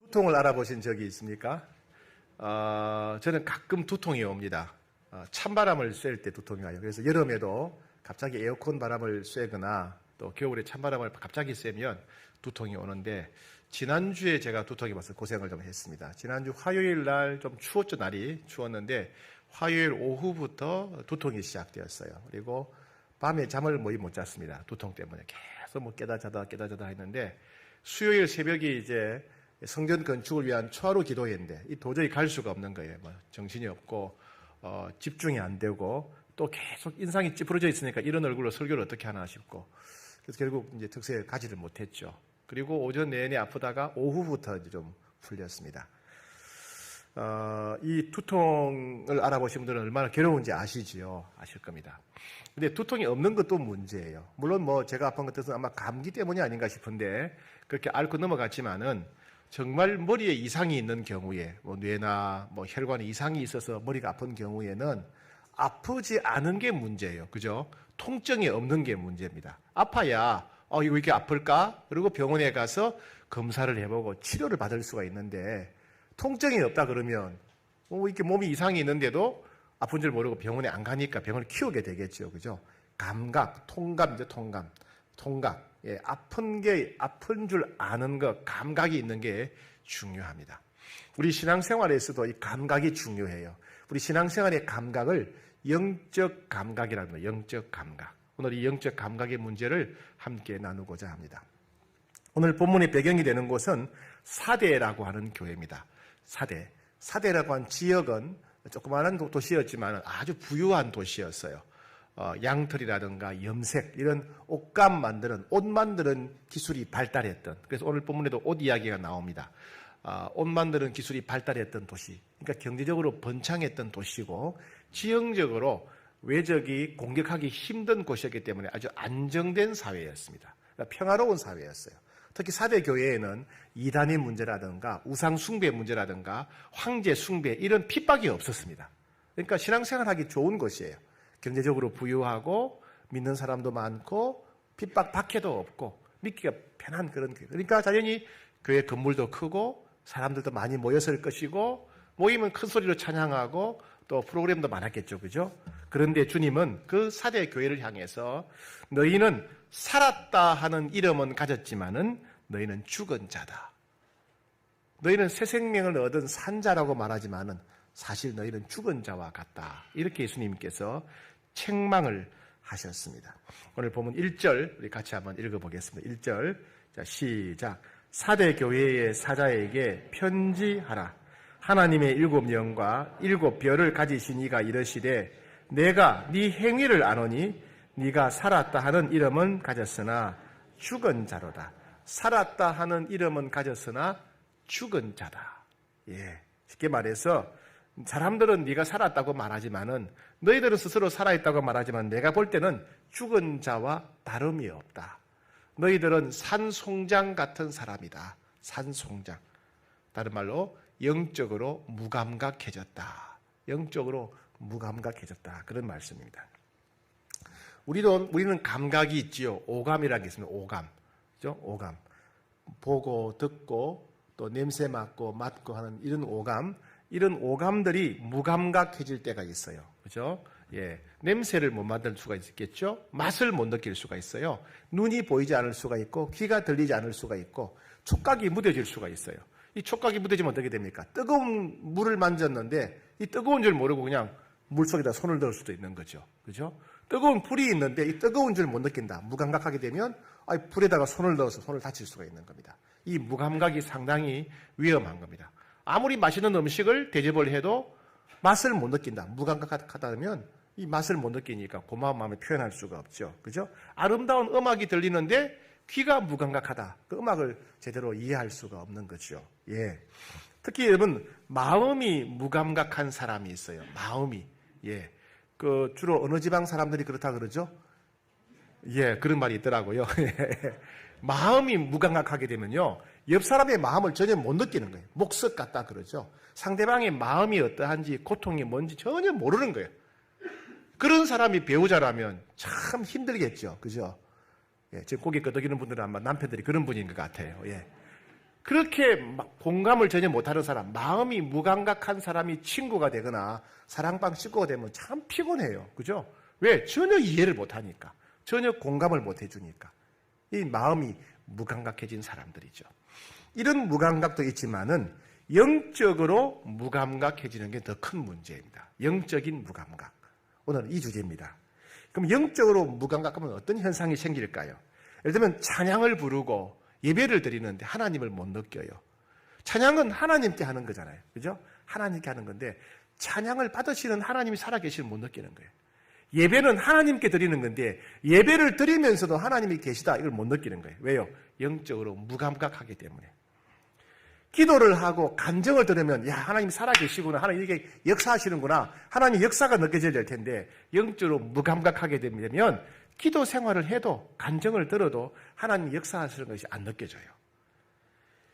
두통을 알아보신 적이 있습니까? 저는 가끔 두통이 옵니다. 찬바람을 쐴 때 두통이 와요. 그래서 여름에도 갑자기 에어컨 바람을 쐬거나 또 겨울에 찬바람을 갑자기 쐬면 두통이 오는데, 지난주에 제가 두통이 와서 고생을 좀 했습니다. 지난주 화요일 날 좀 추웠죠. 날이 추웠는데 화요일 오후부터 두통이 시작되었어요. 그리고 밤에 잠을 못 잤습니다. 두통 때문에 계속 깨다 자다 했는데, 수요일 새벽에 이제 성전 건축을 위한 초하루 기도했는데 도저히 갈 수가 없는 거예요. 정신이 없고 집중이 안 되고 또 계속 인상이 찌푸러져 있으니까 이런 얼굴로 설교를 어떻게 하나 싶고, 그래서 결국 이제 특세에 가지를 못했죠. 그리고 오전 내내 아프다가 오후부터 이제 좀 풀렸습니다. 이 두통을 알아보신 분들은 얼마나 괴로운지 아시지요? 아실 겁니다. 근데 두통이 없는 것도 문제예요. 물론 제가 아픈 것들은 아마 감기 때문이 아닌가 싶은데 그렇게 앓고 넘어갔지만은, 정말 머리에 이상이 있는 경우에 뇌나 혈관에 이상이 있어서 머리가 아픈 경우에는 아프지 않은 게 문제예요. 그죠? 통증이 없는 게 문제입니다. 아파야 이거 왜 이렇게 아플까? 그리고 병원에 가서 검사를 해보고 치료를 받을 수가 있는데, 통증이 없다 그러면 이렇게 몸이 이상이 있는데도 아픈 줄 모르고 병원에 안 가니까 병원을 키우게 되겠죠. 그죠? 감각, 통감이죠. 통각. 예, 아픈 줄 아는 것, 감각이 있는 게 중요합니다. 우리 신앙생활에서도 이 감각이 중요해요. 우리 신앙생활의 감각을 영적 감각이라고 합니다. 영적 감각. 오늘 이 영적 감각의 문제를 함께 나누고자 합니다. 오늘 본문의 배경이 되는 곳은 사대라고 하는 교회입니다. 사대라고 한 지역은 조그마한 도시였지만 아주 부유한 도시였어요. 양털이라든가 염색, 이런 옷 만드는 기술이 발달했던, 그래서 오늘 본문에도 옷 이야기가 나옵니다. 옷 만드는 기술이 발달했던 도시, 그러니까 경제적으로 번창했던 도시고, 지형적으로 외적이 공격하기 힘든 곳이었기 때문에 아주 안정된 사회였습니다. 그러니까 평화로운 사회였어요. 특히 사대 교회에는 이단의 문제라든가 우상 숭배 문제라든가 황제 숭배, 이런 핍박이 없었습니다. 그러니까 신앙생활하기 좋은 곳이에요. 경제적으로 부유하고 믿는 사람도 많고 핍박 박해도 없고 믿기가 편한 그런 교회. 그러니까 당연히 교회 건물도 크고 사람들도 많이 모였을 것이고, 모이면 큰 소리로 찬양하고 또 프로그램도 많았겠죠. 그죠? 그런데 주님은 그 사대 교회를 향해서 너희는 살았다 하는 이름은 가졌지만은 너희는 죽은 자다. 너희는 새 생명을 얻은 산자라고 말하지만은 사실 너희는 죽은 자와 같다. 이렇게 예수님께서 책망을 하셨습니다. 오늘 보면 1절 우리 같이 한번 읽어보겠습니다. 1절 자, 시작. 사대 교회의 사자에게 편지하라. 하나님의 7영과 7별을 가지신 이가 이르시되 내가 네 행위를 아노니 네가 살았다 하는 이름은 가졌으나 죽은 자로다. 살았다 하는 이름은 가졌으나 죽은 자다. 예, 쉽게 말해서 사람들은 네가 살았다고 말하지만은, 너희들은 스스로 살아있다고 말하지만 내가 볼 때는 죽은 자와 다름이 없다. 너희들은 산송장 같은 사람이다. 산송장. 다른 말로 영적으로 무감각해졌다. 영적으로 무감각해졌다. 그런 말씀입니다. 우리는 감각이 있지요. 오감이라는 게 있습니다. 오감. 그죠? 오감. 보고, 듣고, 또 냄새 맡고, 맡고 하는 이런 오감들이 무감각해질 때가 있어요. 그죠? 예. 냄새를 못 맡을 수가 있겠죠? 맛을 못 느낄 수가 있어요. 눈이 보이지 않을 수가 있고, 귀가 들리지 않을 수가 있고, 촉각이 무뎌질 수가 있어요. 이 촉각이 무뎌지면 어떻게 됩니까? 뜨거운 물을 만졌는데, 이 뜨거운 줄 모르고 그냥 물 속에다 손을 넣을 수도 있는 거죠. 그죠? 뜨거운 불이 있는데 이 뜨거운 줄 못 느낀다. 무감각하게 되면 불에다가 손을 넣어서 손을 다칠 수가 있는 겁니다. 이 무감각이 상당히 위험한 겁니다. 아무리 맛있는 음식을 대접을 해도 맛을 못 느낀다. 무감각하다면 이 맛을 못 느끼니까 고마운 마음을 표현할 수가 없죠. 그죠? 아름다운 음악이 들리는데 귀가 무감각하다. 그 음악을 제대로 이해할 수가 없는 거죠. 예. 특히 여러분, 마음이 무감각한 사람이 있어요. 마음이. 예. 주로 어느 지방 사람들이 그렇다 그러죠? 예, 그런 말이 있더라고요. 마음이 무감각하게 되면요, 옆 사람의 마음을 전혀 못 느끼는 거예요. 목석 같다 그러죠. 상대방의 마음이 어떠한지, 고통이 뭔지 전혀 모르는 거예요. 그런 사람이 배우자라면 참 힘들겠죠. 그죠? 예, 지금 고개 끄덕이는 분들은 아마 남편들이 그런 분인 것 같아요. 예. 그렇게 공감을 전혀 못하는 사람, 마음이 무감각한 사람이 친구가 되거나 사랑방 식구가 되면 참 피곤해요. 그죠? 왜? 전혀 이해를 못하니까. 전혀 공감을 못 해주니까. 이 마음이 무감각해진 사람들이죠. 이런 무감각도 있지만은 영적으로 무감각해지는 게 더 큰 문제입니다. 영적인 무감각. 오늘은 이 주제입니다. 그럼 영적으로 무감각하면 어떤 현상이 생길까요? 예를 들면 찬양을 부르고 예배를 드리는데 하나님을 못 느껴요. 찬양은 하나님께 하는 거잖아요. 그죠? 하나님께 하는 건데 찬양을 받으시는 하나님이 살아계시는 못 느끼는 거예요. 예배는 하나님께 드리는 건데 예배를 드리면서도 하나님이 계시다 이걸 못 느끼는 거예요. 왜요? 영적으로 무감각하기 때문에. 기도를 하고 간증을 들으면 야 하나님 살아계시구나, 하나님 이렇게 역사하시는구나, 하나님 역사가 느껴져야 될 텐데 영적으로 무감각하게 되면 기도 생활을 해도 간증을 들어도 하나님 역사하시는 것이 안 느껴져요.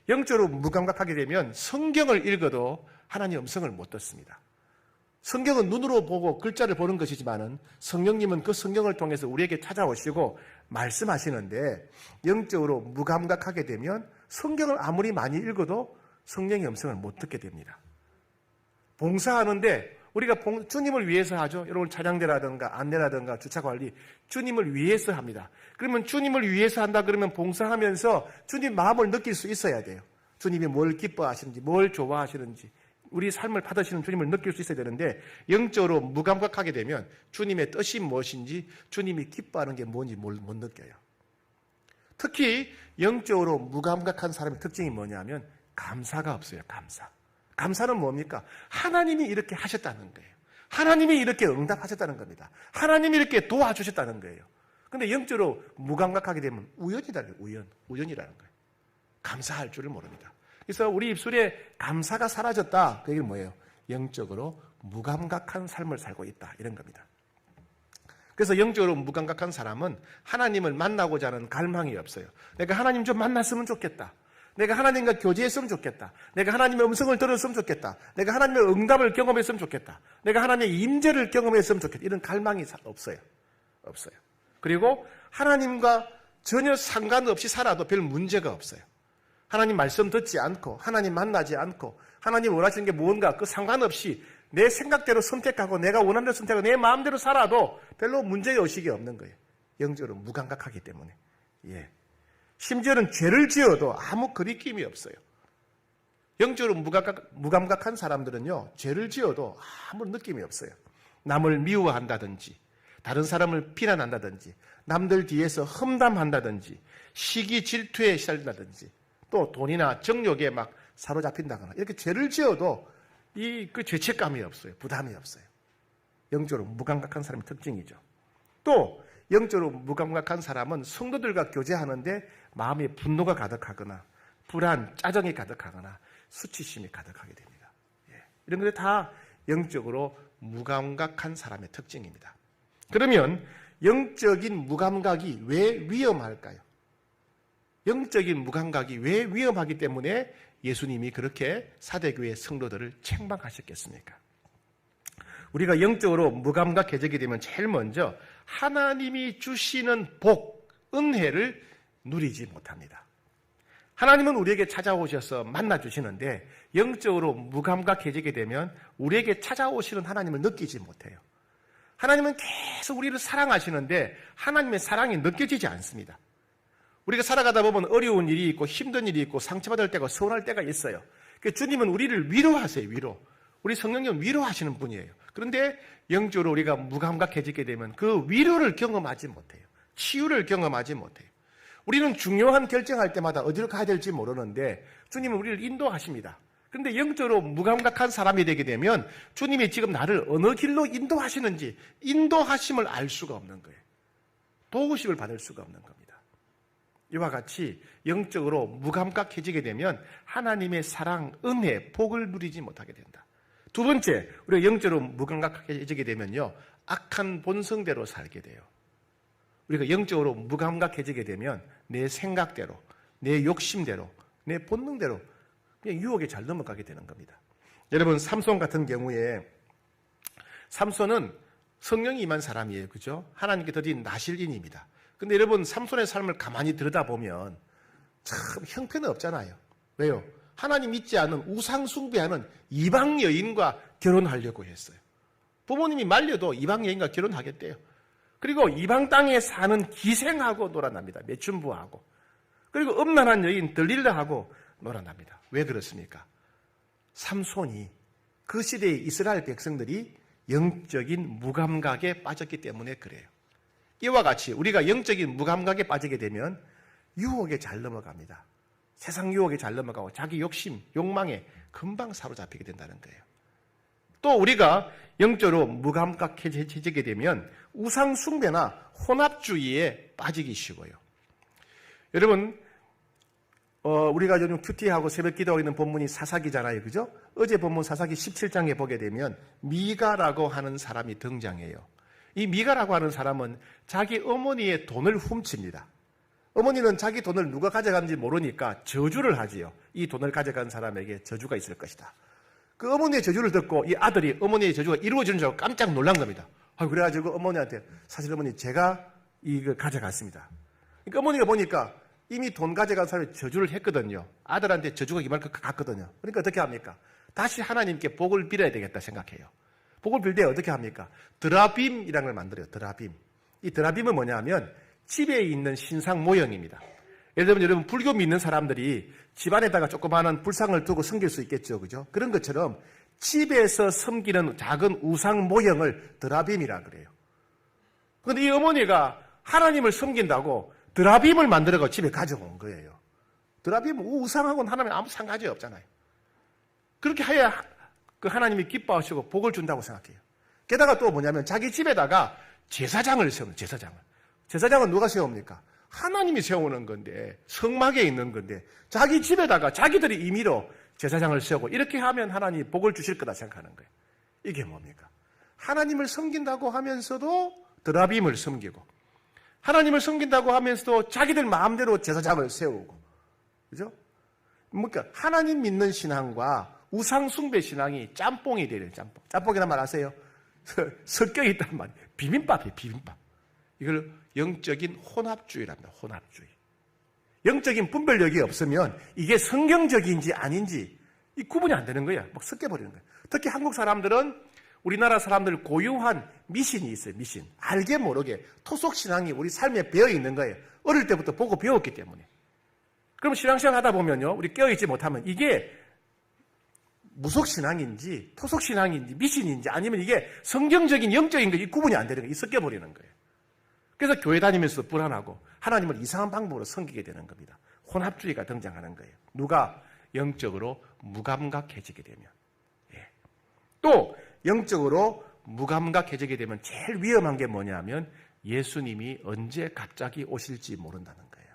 영적으로 무감각하게 되면 성경을 읽어도 하나님 음성을 못 듣습니다. 성경은 눈으로 보고 글자를 보는 것이지만은 성령님은 그 성경을 통해서 우리에게 찾아오시고 말씀하시는데 영적으로 무감각하게 되면 성경을 아무리 많이 읽어도 성령의 음성을 못 듣게 됩니다. 봉사하는데 우리가 주님을 위해서 하죠. 여러분 찬양대라든가 안내라든가 주차관리 주님을 위해서 합니다. 그러면 주님을 위해서 한다 그러면 봉사하면서 주님 마음을 느낄 수 있어야 돼요. 주님이 뭘 기뻐하시는지 뭘 좋아하시는지 우리 삶을 받으시는 주님을 느낄 수 있어야 되는데 영적으로 무감각하게 되면 주님의 뜻이 무엇인지 주님이 기뻐하는 게 뭔지 못 느껴요. 특히 영적으로 무감각한 사람의 특징이 뭐냐면 감사가 없어요. 감사는 뭡니까? 하나님이 이렇게 하셨다는 거예요. 하나님이 이렇게 응답하셨다는 겁니다. 하나님이 이렇게 도와주셨다는 거예요. 그런데 영적으로 무감각하게 되면 우연이라는 거예요. 우연이라는 거예요. 감사할 줄을 모릅니다. 그래서 우리 입술에 감사가 사라졌다. 그 얘기는 뭐예요? 영적으로 무감각한 삶을 살고 있다. 이런 겁니다. 그래서 영적으로 무감각한 사람은 하나님을 만나고자 하는 갈망이 없어요. 내가 하나님 좀 만났으면 좋겠다. 내가 하나님과 교제했으면 좋겠다. 내가 하나님의 음성을 들었으면 좋겠다. 내가 하나님의 응답을 경험했으면 좋겠다. 내가 하나님의 임재를 경험했으면 좋겠다. 이런 갈망이 없어요. 그리고 하나님과 전혀 상관없이 살아도 별 문제가 없어요. 하나님 말씀 듣지 않고 하나님 만나지 않고 하나님 원하시는 게 뭔가 그 상관없이 내 생각대로 선택하고 내가 원하는 대로 선택하고 내 마음대로 살아도 별로 문제의식이 없는 거예요. 영적으로 무감각하기 때문에. 심지어는 죄를 지어도 아무 거리낌이 없어요. 영적으로 무감각한 사람들은요, 죄를 지어도 아무 느낌이 없어요. 남을 미워한다든지, 다른 사람을 비난한다든지, 남들 뒤에서 험담한다든지, 시기 질투에 시달린다든지, 또 돈이나 정욕에 막 사로잡힌다거나, 이렇게 죄를 지어도 그 죄책감이 없어요. 부담이 없어요. 영적으로 무감각한 사람의 특징이죠. 또, 영적으로 무감각한 사람은 성도들과 교제하는데 마음에 분노가 가득하거나 불안, 짜증이 가득하거나 수치심이 가득하게 됩니다. 이런 것들 다 영적으로 무감각한 사람의 특징입니다. 그러면 영적인 무감각이 왜 위험할까요? 영적인 무감각이 왜 위험하기 때문에 예수님이 그렇게 사대교회 성도들을 책망하셨겠습니까? 우리가 영적으로 무감각해지게 되면 제일 먼저 하나님이 주시는 복, 은혜를 누리지 못합니다. 하나님은 우리에게 찾아오셔서 만나주시는데 영적으로 무감각해지게 되면 우리에게 찾아오시는 하나님을 느끼지 못해요. 하나님은 계속 우리를 사랑하시는데 하나님의 사랑이 느껴지지 않습니다. 우리가 살아가다 보면 어려운 일이 있고 힘든 일이 있고 상처받을 때가 서운할 때가 있어요. 주님은 우리를 위로하세요. 우리 성령님 위로하시는 분이에요. 그런데 영적으로 우리가 무감각해지게 되면 그 위로를 경험하지 못해요. 치유를 경험하지 못해요. 우리는 중요한 결정할 때마다 어디로 가야 될지 모르는데 주님은 우리를 인도하십니다. 그런데 영적으로 무감각한 사람이 되게 되면 주님이 지금 나를 어느 길로 인도하시는지 인도하심을 알 수가 없는 거예요. 도우심을 받을 수가 없는 겁니다. 이와 같이 영적으로 무감각해지게 되면 하나님의 사랑, 은혜, 복을 누리지 못하게 된다. 두 번째, 우리가 영적으로 무감각해지게 되면요, 악한 본성대로 살게 돼요. 우리가 영적으로 무감각해지게 되면 내 생각대로, 내 욕심대로, 내 본능대로 그냥 유혹에 잘 넘어가게 되는 겁니다. 여러분, 삼손 같은 경우에 삼손은 성령이 임한 사람이에요. 그죠? 하나님께 드린 나실인입니다. 근데 여러분, 삼손의 삶을 가만히 들여다보면 참 형편은 없잖아요. 왜요? 하나님 믿지 않은 우상 숭배하는 이방 여인과 결혼하려고 했어요. 부모님이 말려도 이방 여인과 결혼하겠대요. 그리고 이방 땅에 사는 기생하고 놀아납니다. 매춘부하고. 그리고 음란한 여인 들릴라하고 놀아납니다. 왜 그렇습니까? 삼손이 그 시대의 이스라엘 백성들이 영적인 무감각에 빠졌기 때문에 그래요. 이와 같이 우리가 영적인 무감각에 빠지게 되면 유혹에 잘 넘어갑니다. 세상 유혹에 잘 넘어가고 자기 욕심, 욕망에 금방 사로잡히게 된다는 거예요. 또 우리가 영적으로 무감각해지게 되면 우상 숭배나 혼합주의에 빠지기 쉬워요. 여러분, 우리가 요즘 큐티하고 새벽 기도하고 있는 본문이 사사기잖아요. 그죠? 어제 본문 사사기 17장에 보게 되면 미가라고 하는 사람이 등장해요. 이 미가라고 하는 사람은 자기 어머니의 돈을 훔칩니다. 어머니는 자기 돈을 누가 가져간지 모르니까 저주를 하지요. 이 돈을 가져간 사람에게 저주가 있을 것이다. 그 어머니의 저주를 듣고 이 아들이 어머니의 저주가 이루어지는 줄 알고 깜짝 놀란 겁니다. 그래가지고 어머니한테 사실 어머니 제가 이거 가져갔습니다. 그러니까 어머니가 보니까 이미 돈 가져간 사람이 저주를 했거든요. 아들한테 저주가 이만큼 갔거든요. 그러니까 어떻게 합니까? 다시 하나님께 복을 빌어야 되겠다 생각해요. 복을 빌 때 어떻게 합니까? 드라빔이라는 걸 만들어요. 드라빔. 이 드라빔은 뭐냐 하면 집에 있는 신상 모형입니다. 예를 들면 여러분 불교 믿는 사람들이 집안에다가 조그마한 불상을 두고 섬길 수 있겠죠. 그죠? 그런 것처럼 집에서 섬기는 작은 우상 모형을 드라빔이라 그래요. 그런데 이 어머니가 하나님을 섬긴다고 드라빔을 만들어서 집에 가져온 거예요. 드라빔은 우상하고는 하나님 아무 상관이 없잖아요. 그렇게 해야 그 하나님이 기뻐하시고 복을 준다고 생각해요. 게다가 또 뭐냐면 자기 집에다가 제사장을 세우는 제사장을. 제사장은 누가 세웁니까? 하나님이 세우는 건데 성막에 있는 건데 자기 집에다가 자기들이 임의로 제사장을 세우고 이렇게 하면 하나님이 복을 주실 거다 생각하는 거예요. 이게 뭡니까? 하나님을 섬긴다고 하면서도 드라빔을 섬기고 하나님을 섬긴다고 하면서도 자기들 마음대로 제사장을 세우고 그죠? 그러니까 하나님 믿는 신앙과 우상 숭배 신앙이 짬뽕이 되는 짬뽕. 짬뽕이란 말 아세요? 섞여 있단 말이에요. 비빔밥이에요. 비빔밥. 이걸 영적인 혼합주의랍니다. 혼합주의. 영적인 분별력이 없으면 이게 성경적인지 아닌지 이 구분이 안 되는 거예요. 막 섞여버리는 거예요. 특히 한국 사람들은 우리나라 사람들 고유한 미신이 있어요. 미신. 알게 모르게 토속신앙이 우리 삶에 배어있는 거예요. 어릴 때부터 보고 배웠기 때문에. 그럼 신앙생활 하다 보면요. 우리 깨어있지 못하면 이게 무속신앙인지 토속신앙인지 미신인지 아니면 이게 성경적인 영적인 거 이 구분이 안 되는 거예요. 이 섞여버리는 거예요. 그래서 교회 다니면서 불안하고 하나님을 이상한 방법으로 섬기게 되는 겁니다. 혼합주의가 등장하는 거예요. 누가 영적으로 무감각해지게 되면. 예. 또 영적으로 무감각해지게 되면 제일 위험한 게 뭐냐면 예수님이 언제 갑자기 오실지 모른다는 거예요.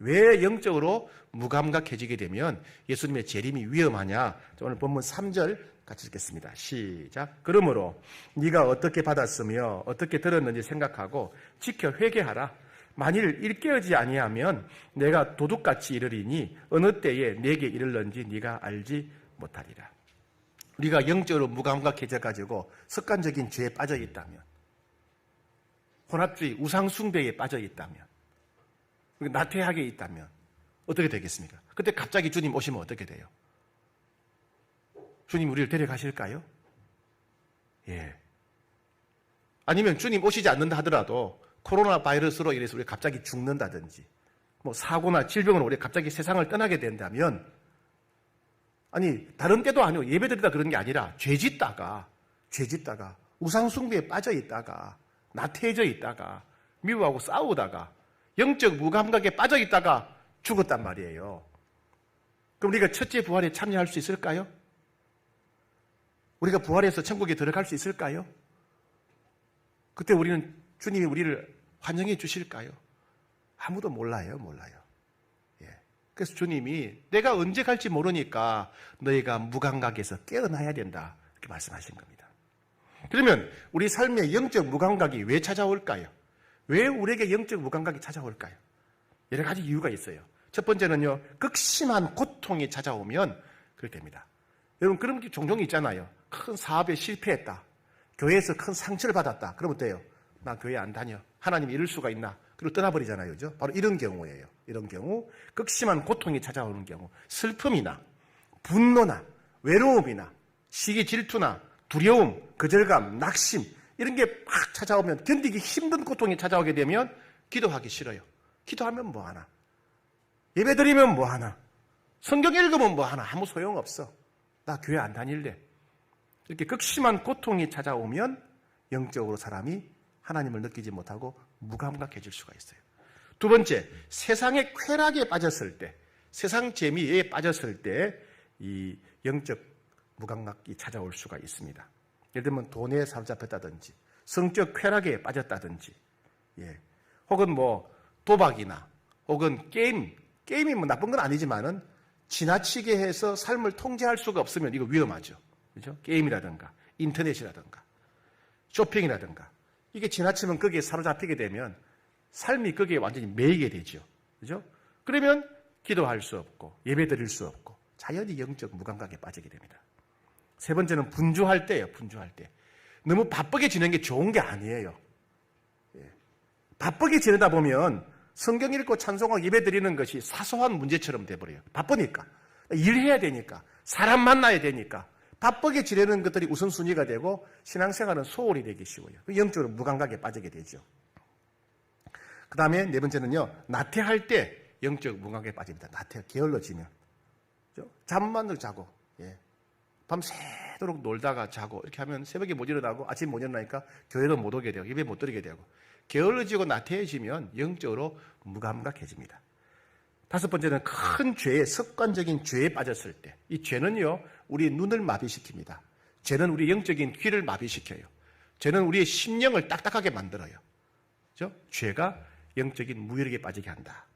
왜 영적으로 무감각해지게 되면 예수님의 재림이 위험하냐? 오늘 본문 3절 같이 읽겠습니다. 시작. 그러므로 네가 어떻게 받았으며 어떻게 들었는지 생각하고 지켜 회개하라. 만일 일깨어지 아니하면 내가 도둑같이 이르리니 어느 때에 내게 이르는지 네가 알지 못하리라. 우리가 영적으로 무감각해져가지고 습관적인 죄에 빠져 있다면, 혼합주의, 우상숭배에 빠져 있다면, 나태하게 있다면 어떻게 되겠습니까? 그때 갑자기 주님 오시면 어떻게 돼요? 주님 우리를 데려가실까요? 예. 아니면 주님 오시지 않는다 하더라도 코로나 바이러스로 인해서 우리 갑자기 죽는다든지 뭐 사고나 질병으로 우리 갑자기 세상을 떠나게 된다면 아니 다른 때도 아니고 예배드리다 그런 게 아니라 죄 짓다가 우상숭배에 빠져 있다가 나태해져 있다가 미워하고 싸우다가 영적 무감각에 빠져 있다가 죽었단 말이에요. 그럼 우리가 첫째 부활에 참여할 수 있을까요? 우리가 부활해서 천국에 들어갈 수 있을까요? 그때 우리는 주님이 우리를 환영해 주실까요? 아무도 몰라요. 예. 그래서 주님이 내가 언제 갈지 모르니까 너희가 무감각에서 깨어나야 된다. 이렇게 말씀하신 겁니다. 그러면 우리 삶의 영적 무감각이 왜 찾아올까요? 왜 우리에게 영적 무감각이 찾아올까요? 여러 가지 이유가 있어요. 첫 번째는요, 극심한 고통이 찾아오면 그렇게 됩니다. 여러분, 그런 게 종종 있잖아요. 큰 사업에 실패했다. 교회에서 큰 상처를 받았다. 그러면 어때요? 나 교회 안 다녀. 하나님이 이럴 수가 있나? 그리고 떠나버리잖아요. 그죠? 바로 이런 경우예요. 이런 경우, 극심한 고통이 찾아오는 경우, 슬픔이나 분노나 외로움이나 시기 질투나 두려움, 거절감, 낙심 이런 게 막 찾아오면, 견디기 힘든 고통이 찾아오게 되면 기도하기 싫어요. 기도하면 뭐하나? 예배드리면 뭐하나? 성경 읽으면 뭐하나? 아무 소용없어. 나 교회 안 다닐래. 이렇게 극심한 고통이 찾아오면 영적으로 사람이 하나님을 느끼지 못하고 무감각해질 수가 있어요. 두 번째, 세상의 쾌락에 빠졌을 때, 세상 재미에 빠졌을 때 이 영적 무감각이 찾아올 수가 있습니다. 예를 들면 돈에 사로잡혔다든지 성적 쾌락에 빠졌다든지, 혹은 뭐 도박이나 혹은 게임이 뭐 나쁜 건 아니지만은 지나치게 해서 삶을 통제할 수가 없으면 이거 위험하죠. 그죠? 게임이라든가 인터넷이라든가 쇼핑이라든가 이게 지나치면 거기에 사로잡히게 되면 삶이 거기에 완전히 매이게 되죠. 그죠? 그러면 기도할 수 없고 예배 드릴 수 없고 자연히 영적 무감각에 빠지게 됩니다. 세 번째는 분주할 때예요. 분주할 때. 너무 바쁘게 지내는 게 좋은 게 아니에요. 바쁘게 지내다 보면 성경 읽고 찬송하고 예배 드리는 것이 사소한 문제처럼 돼버려요. 바쁘니까. 일해야 되니까. 사람 만나야 되니까. 바쁘게 지내는 것들이 우선순위가 되고 신앙생활은 소홀히 되기 쉬워요. 영적으로 무감각에 빠지게 되죠. 그 다음에 네 번째는요. 나태할 때 영적 무감각에 빠집니다. 게을러지면. 잠만을 자고 밤새도록 놀다가 자고 이렇게 하면 새벽에 못 일어나고 아침에 못 일어나니까 교회도 못 오게 되고 예배 못 드리게 되고 게을러지고 나태해지면 영적으로 무감각해집니다. 다섯 번째는 큰 죄에, 습관적인 죄에 빠졌을 때, 이 죄는요 우리 눈을 마비시킵니다. 죄는 우리 영적인 귀를 마비시켜요. 죄는 우리의 심령을 딱딱하게 만들어요. 그렇죠? 죄가 영적인 무혈에게 빠지게 한다.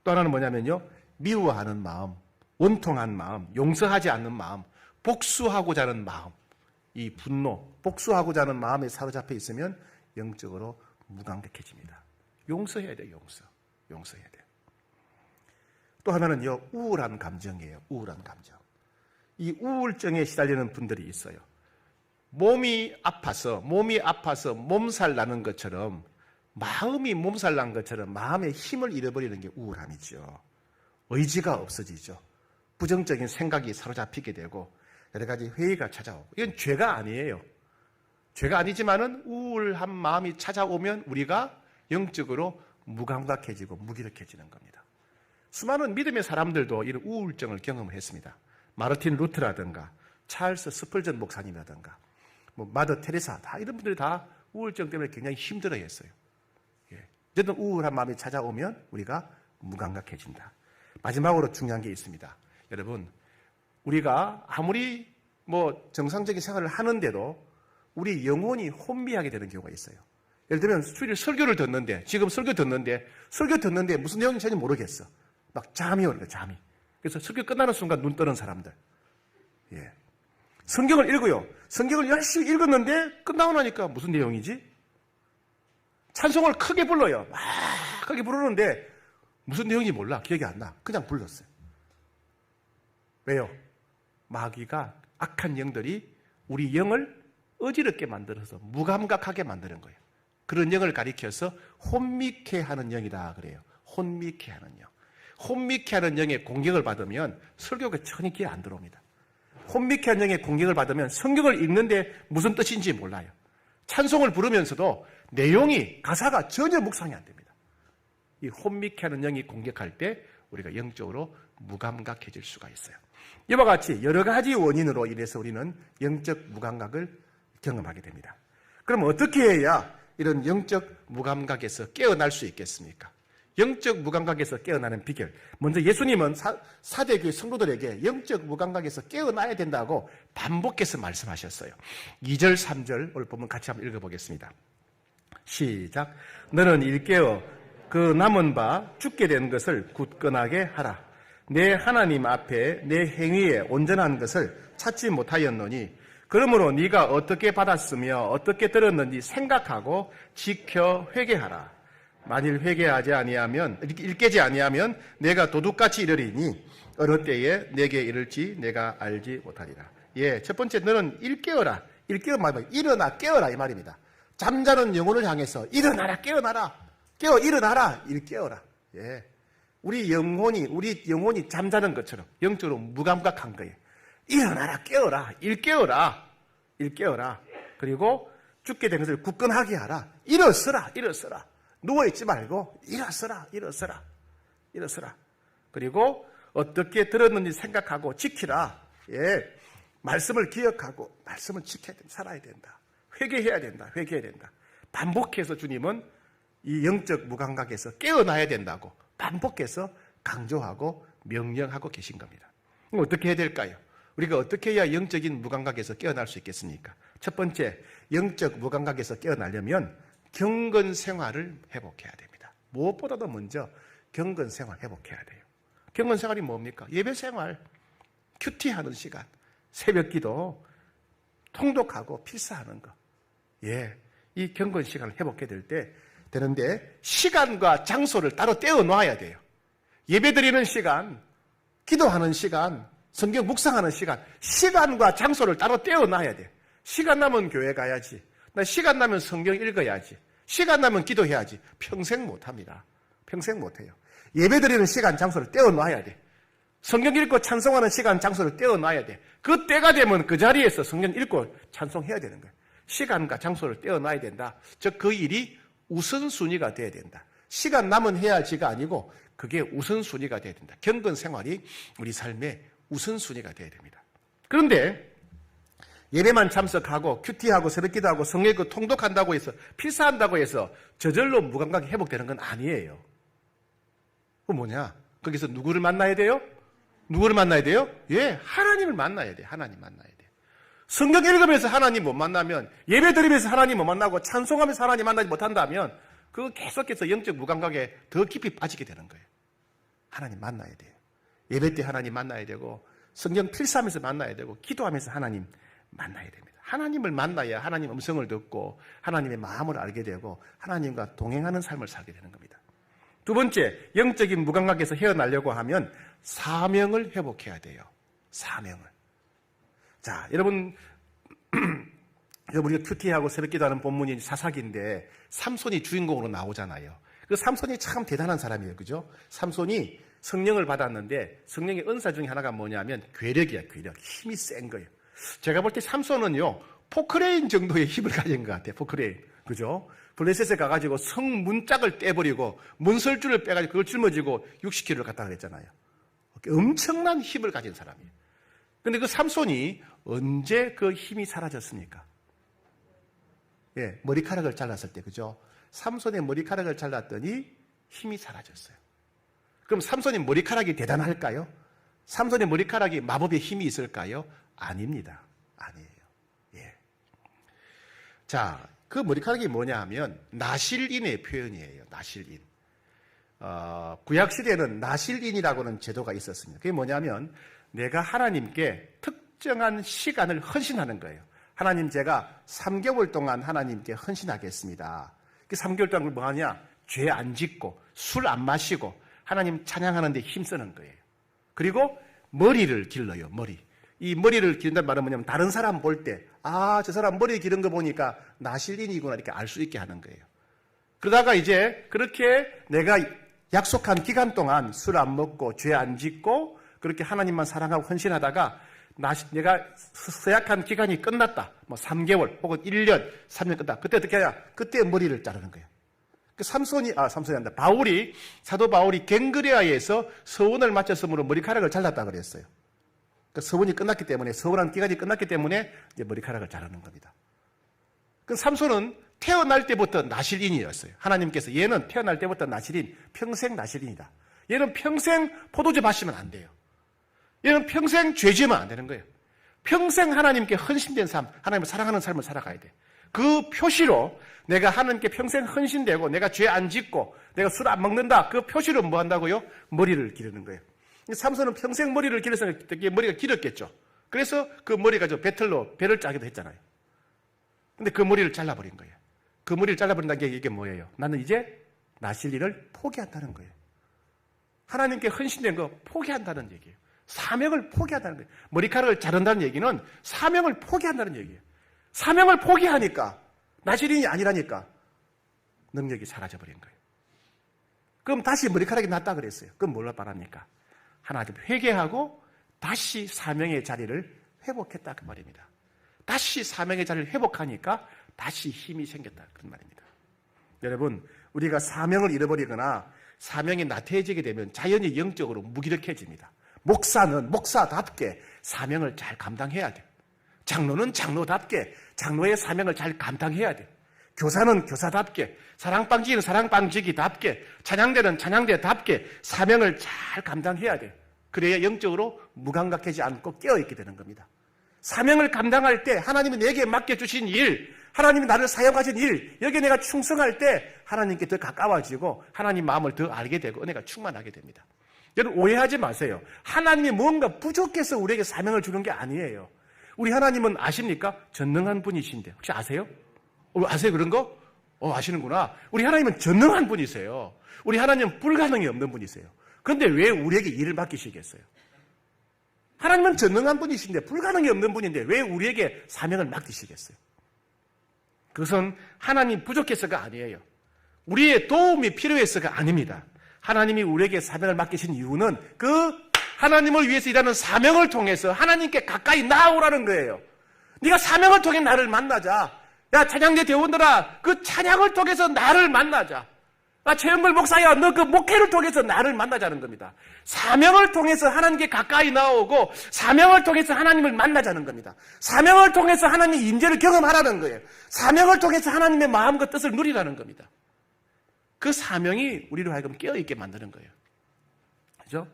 또 하나는 뭐냐면요, 미워하는 마음, 원통한 마음, 용서하지 않는 마음, 복수하고자 하는 마음, 이 분노, 복수하고자 하는 마음에 사로잡혀 있으면 영적으로 무감각해집니다. 용서해야 돼요. 용서해야 돼요. 또 하나는요, 우울한 감정이에요. 우울한 감정. 이 우울증에 시달리는 분들이 있어요. 몸이 아파서 몸살 나는 것처럼, 마음이 몸살 난 것처럼 마음의 힘을 잃어버리는 게 우울함이죠. 의지가 없어지죠. 부정적인 생각이 사로잡히게 되고 여러 가지 회의가 찾아오고, 이건 죄가 아니에요. 죄가 아니지만은 우울한 마음이 찾아오면 우리가 영적으로 무감각해지고 무기력해지는 겁니다. 수많은 믿음의 사람들도 이런 우울증을 경험했습니다. 마르틴 루트라든가 찰스 스펄전 목사님이라든가 뭐 마더 테레사, 다 이런 분들이 다 우울증 때문에 굉장히 힘들어했어요. 어쨌든 우울한 마음이 찾아오면 우리가 무감각해진다. 마지막으로 중요한 게 있습니다. 여러분, 우리가 아무리 뭐 정상적인 생활을 하는데도 우리 영혼이 혼미하게 되는 경우가 있어요. 예를 들면 수요일 설교를 듣는데, 지금 설교 듣는데 무슨 내용인지 전혀 모르겠어. 막 잠이 오는 거야, 잠이. 그래서 설교 끝나는 순간 눈 뜨는 사람들. 성경을 읽어요. 성경을 열심히 읽었는데 끝나고 나니까 무슨 내용이지? 찬송을 크게 불러요. 막 크게 부르는데 무슨 내용인지 몰라. 기억이 안 나. 그냥 불렀어요. 왜요? 마귀가, 악한 영들이 우리 영을 어지럽게 만들어서 무감각하게 만드는 거예요. 그런 영을 가리켜서 혼미케 하는 영이다 그래요. 혼미케 하는 영. 혼미케 하는 영의 공격을 받으면 설교가 전혀 귀에 안 들어옵니다. 혼미케 하는 영의 공격을 받으면 성경을 읽는데 무슨 뜻인지 몰라요. 찬송을 부르면서도 내용이, 가사가 전혀 묵상이 안 됩니다. 이 혼미케 하는 영이 공격할 때 우리가 영적으로 무감각해질 수가 있어요. 이와 같이 여러 가지 원인으로 인해서 우리는 영적 무감각을 경험하게 됩니다. 그럼 어떻게 해야 이런 영적 무감각에서 깨어날 수 있겠습니까? 영적 무감각에서 깨어나는 비결. 먼저 예수님은 사대교회 성도들에게 영적 무감각에서 깨어나야 된다고 반복해서 말씀하셨어요. 2절, 3절 오늘 보면 같이 한번 읽어보겠습니다. 시작. 너는 일깨어 그 남은 바 죽게 된 것을 굳건하게 하라. 내 하나님 앞에 내 행위에 온전한 것을 찾지 못하였노니 그러므로 네가 어떻게 받았으며 어떻게 들었는지 생각하고 지켜 회개하라. 만일 회개하지 아니하면, 일깨지 아니하면 내가 도둑같이 이르리니 어느 때에 내게 이를지 내가 알지 못하리라. 첫 번째, 너는 일깨어라. 일깨어 말하면 일어나 깨어라 이 말입니다. 잠자는 영혼을 향해서 일어나라 깨어나라. 일어나라. 일 깨어라. 예. 우리 영혼이 잠자는 것처럼 영적으로 무감각한 거예요. 일어나라, 깨어라. 일 깨어라. 그리고 죽게 된 것을 굳건하게 하라. 일어서라. 누워있지 말고 일어서라. 그리고 어떻게 들었는지 생각하고 지키라. 예. 말씀을 기억하고 말씀을 지켜야 된다. 살아야 된다. 회개해야 된다. 반복해서 주님은 이 영적 무감각에서 깨어나야 된다고 반복해서 강조하고 명령하고 계신 겁니다. 그럼 어떻게 해야 될까요? 우리가 어떻게 해야 영적인 무감각에서 깨어날 수 있겠습니까? 첫 번째, 영적 무감각에서 깨어나려면 경건 생활을 회복해야 됩니다. 무엇보다도 먼저 경건 생활 회복해야 돼요. 경건 생활이 뭡니까? 예배 생활, 큐티하는 시간, 새벽 기도, 통독하고 필사하는 거. 예, 이 경건 시간을 회복해야 되는데 시간과 장소를 따로 떼어놔야 돼요. 예배 드리는 시간, 기도하는 시간, 성경 묵상하는 시간, 시간과 장소를 따로 떼어놔야 돼. 시간 나면 교회 가야지. 나 시간 나면 성경 읽어야지. 시간 나면 기도해야지. 평생 못합니다. 평생 못해요. 예배 드리는 시간, 장소를 떼어놔야 돼. 성경 읽고 찬송하는 시간, 장소를 떼어놔야 돼. 그 때가 되면 그 자리에서 성경 읽고 찬송해야 되는 거예요. 시간과 장소를 떼어놔야 된다. 즉 그 일이 우선순위가 돼야 된다. 시간 남은 해야지가 아니고 그게 우선순위가 돼야 된다. 경건 생활이 우리 삶의 우선순위가 돼야 됩니다. 그런데 예배만 참석하고 큐티하고 새벽기도하고 성경 통독한다고 해서 필사한다고 해서 저절로 무감각이 회복되는 건 아니에요. 그 뭐냐? 거기서 누구를 만나야 돼요? 예, 하나님을 만나야 돼요. 하나님 만나야 돼요. 성경 읽으면서 하나님 못 만나면, 예배 드리면서 하나님 못 만나고 찬송하면서 하나님 만나지 못한다면 그거 계속해서 영적 무감각에 더 깊이 빠지게 되는 거예요. 하나님 만나야 돼요. 예배 때 하나님 만나야 되고 성경 필사하면서 만나야 되고 기도하면서 하나님 만나야 됩니다. 하나님을 만나야 하나님 음성을 듣고 하나님의 마음을 알게 되고 하나님과 동행하는 삶을 살게 되는 겁니다. 두 번째, 영적인 무감각에서 헤어나려고 하면 사명을 회복해야 돼요. 사명을. 자, 여러분 우리가 큐티하고 새벽기도하는 본문이 사사기인데 삼손이 주인공으로 나오잖아요. 그 삼손이 참 대단한 사람이에요. 그죠? 삼손이 성령을 받았는데 성령의 은사 중에 하나가 뭐냐면 괴력이야. 괴력. 힘이 센 거예요. 제가 볼 때 삼손은요 포크레인 정도의 힘을 가진 것 같아요. 포크레인. 그죠? 블레셋에 가가지고 성 문짝을 떼버리고 문설주를 빼가지고 그걸 짊어지고 60km를 갔다 그랬잖아요. 엄청난 힘을 가진 사람이에요. 근데 그 삼손이 언제 그 힘이 사라졌습니까? 예, 머리카락을 잘랐을 때, 그죠? 삼손의 머리카락을 잘랐더니 힘이 사라졌어요. 그럼 삼손의 머리카락이 대단할까요? 삼손의 머리카락이 마법의 힘이 있을까요? 아닙니다. 아니에요. 예. 자, 그 머리카락이 뭐냐 하면 나실인의 표현이에요. 나실인. 구약시대에는 나실인이라고는 제도가 있었습니다. 그게 뭐냐면 내가 하나님께 특정한 시간을 헌신하는 거예요. 하나님, 제가 3개월 동안 하나님께 헌신하겠습니다. 그 3개월 동안 뭐 하냐? 죄 안 짓고 술 안 마시고 하나님 찬양하는 데 힘쓰는 거예요. 그리고 머리를 길러요. 머리. 이 머리를 기른다는 말은 뭐냐면 다른 사람 볼 때 저 사람 머리 기른 거 보니까 나실인이구나 이렇게 알 수 있게 하는 거예요. 그러다가 이제 그렇게 내가 약속한 기간 동안 술 안 먹고 죄 안 짓고 그렇게 하나님만 사랑하고 헌신하다가 내가 서약한 기간이 끝났다. 뭐 3개월 혹은 1년, 3년 끝났다. 그때 어떻게 하냐? 그때 머리를 자르는 거예요. 삼손이 한다. 사도 바울이 갱그레아에서 서원을 마쳤으므로 머리카락을 잘랐다 그랬어요. 서원이 끝났기 때문에, 서원한 기간이 끝났기 때문에 이제 머리카락을 자르는 겁니다. 삼손은 태어날 때부터 나실인이었어요. 하나님께서 얘는 태어날 때부터 나실인, 평생 나실인이다. 얘는 평생 포도주 마시면 안 돼요. 얘는 평생 죄 지으면 안 되는 거예요. 평생 하나님께 헌신된 삶, 하나님을 사랑하는 삶을 살아가야 돼. 그 표시로 내가 하나님께 평생 헌신되고 내가 죄 안 짓고 내가 술 안 먹는다. 그 표시로 뭐 한다고요? 머리를 기르는 거예요. 삼손은 평생 머리를 길러서 머리가 길었겠죠. 그래서 그 머리가 배틀로 배를 짜기도 했잖아요. 근데 그 머리를 잘라버린 거예요. 그 머리를 잘라버린다는 게 이게 뭐예요? 나는 이제 나실일을 포기한다는 거예요. 하나님께 헌신된 거 포기한다는 얘기예요. 사명을 포기한다는 거예요. 머리카락을 자른다는 얘기는 사명을 포기한다는 얘기예요. 사명을 포기하니까 나실인이 아니라니까 능력이 사라져버린 거예요. 그럼 다시 머리카락이 났다 그랬어요. 그럼 뭘로 말합니까? 하나님 회개하고 다시 사명의 자리를 회복했다 그 말입니다. 다시 사명의 자리를 회복하니까 다시 힘이 생겼다 그런 말입니다. 여러분, 우리가 사명을 잃어버리거나 사명이 나태해지게 되면 자연히 영적으로 무기력해집니다. 목사는 목사답게 사명을 잘 감당해야 돼. 장로는 장로답게 장로의 사명을 잘 감당해야 돼. 교사는 교사답게, 사랑방지기는 사랑방지기답게, 찬양대는 찬양대답게 사명을 잘 감당해야 돼. 그래야 영적으로 무감각하지 않고 깨어있게 되는 겁니다. 사명을 감당할 때 하나님이 내게 맡겨주신 일, 하나님이 나를 사용하신 일, 여기에 내가 충성할 때 하나님께 더 가까워지고 하나님 마음을 더 알게 되고 은혜가 충만하게 됩니다. 여러분 오해하지 마세요. 하나님이 뭔가 부족해서 우리에게 사명을 주는 게 아니에요. 우리 하나님은 아십니까? 전능한 분이신데 혹시 아세요? 아세요 그런 거? 아시는구나. 우리 하나님은 전능한 분이세요. 우리 하나님은 불가능이 없는 분이세요. 그런데 왜 우리에게 일을 맡기시겠어요? 하나님은 전능한 분이신데 불가능이 없는 분인데 왜 우리에게 사명을 맡기시겠어요? 그것은 하나님 부족해서가 아니에요. 우리의 도움이 필요해서가 아닙니다. 하나님이 우리에게 사명을 맡기신 이유는 그 하나님을 위해서 일하는 사명을 통해서 하나님께 가까이 나아오라는 거예요. 네가 사명을 통해 나를 만나자. 야 찬양대 대원들아 그 찬양을 통해서 나를 만나자. 최영걸 목사야 너 그 목회를 통해서 나를 만나자는 겁니다. 사명을 통해서 하나님께 가까이 나오고 사명을 통해서 하나님을 만나자는 겁니다. 사명을 통해서 하나님의 임재를 경험하라는 거예요. 사명을 통해서 하나님의 마음과 뜻을 누리라는 겁니다. 그 사명이 우리로 하여금 깨어있게 만드는 거예요. 그죠?